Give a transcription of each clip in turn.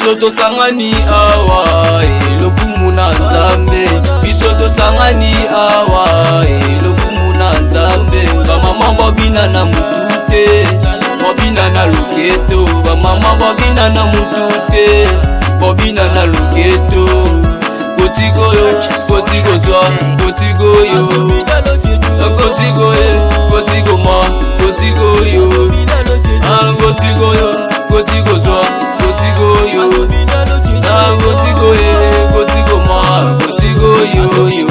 biso tosangani awa lokumu na Nzambe, biso tosangani awa lokumu na Nzambe. Bamama babina na mutute, babina na loketo, bamama babina na mutute, babina na loketo. Kotigo yo, kotigo zwa, kotigo yo, kotigo ye, kotigo ma, kotigo yo, kotigo yo, kotigo zwa, kotigo yo, kotigo ye, kotigo ma, kotigo yo yo.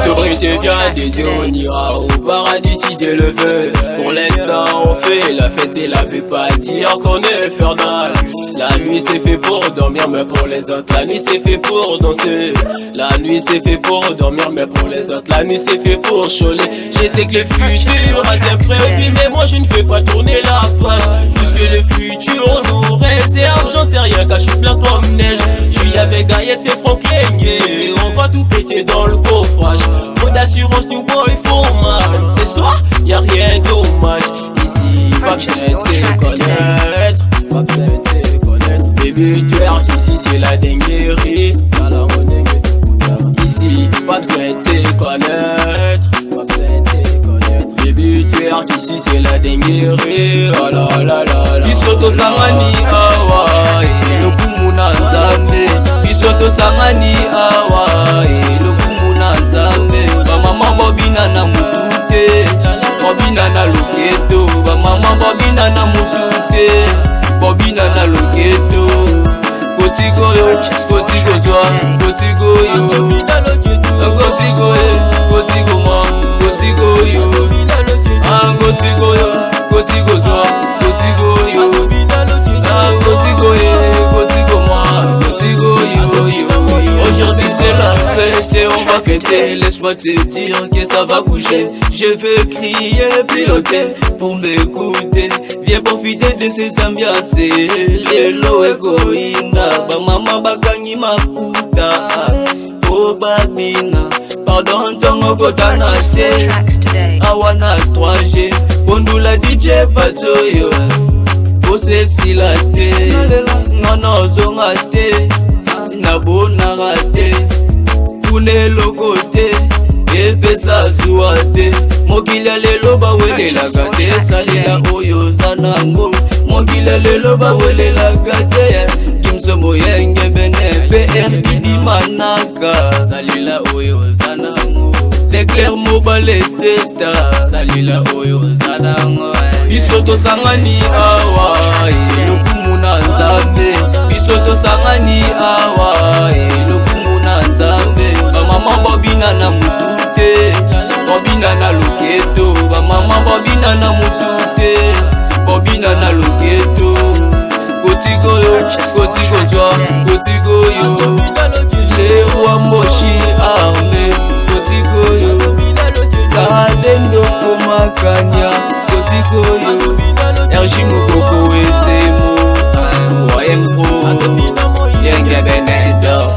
L'autorité vient des dieux, on ira au paradis si Dieu le veut. Pour l'instant on fait la fête et la fait pas dire qu'on est infernal. La nuit c'est fait pour dormir mais pour les autres la nuit c'est fait pour danser. La nuit c'est fait pour dormir mais pour les autres la nuit c'est fait pour choler. Je sais que le futur a des préoccupés mais moi je ne fais pas tourner la page. Puisque le futur nous réserve, j'en sais rien car je suis plein comme neige. Je suis avec Gaïa, c'est Franklin, yeah. On va tout péter dans le coffrage. Trop d'assurance, new boy for man. Ce soir, y'a rien de dommage. Ici, pas besoin de se connaître, pas besoin de se connaître. Baby, tu es ici, c'est la dinguerie. Ça la redingue. Ici, pas besoin de se connaître, pas besoin de se connaître. Baby, tu es ici, c'est la dinguerie. Oh la la la la. Biso tosangani awa lokumu na Nzambe, biso tosangani awa lokumu na Nzambe. Bamama babina na mutute, babina na loketo, bamama babina na mutute, babina na loketo. Kotigo yo, kotigo zwa, kotigo yo, kotigo ye, kotigo ma, kotigo yo, kotigo yo, kotigo zwa, kotigo yo, kotigo ye, kotigo ma, kotigo yo yo. Aujourd'hui c'est la fête et on va fêter. Laisse-moi te dire que ça va bouger. Je veux crier, piloter pour m'écouter. Viens profiter de cette ambiance. Lelo egoinda, bamama bakangi makuta. Oh babina, pardon tongo kota na te. Awana 3G, bondula DJ Patoyo. Ose silate, ngana zonga te, nabona rate. Kune lokote, epesa zuwa te. Mokila lelo bawelela gate, salila oyo zanango. Mokila lelo bawelela gate, kimsomo yenge bene BRBD manaka. Salila oyo zanango. L'éclair mobile teta, salila oyo zanango. Biso tosangani awa lokumu na Nzambe, biso tosangani awa lokumu na Nzambe. Bamama babina na mutute, babina na loketo, bamama babina na mutute, babina na loketo. Kotigo yo, kotigo zwa, kotigo yo, le roi moshi arme, kotigo yo, kalendo komakanya, kotigo yo, RJ Mukoko esemo, YM Pro, Yenge Benedor.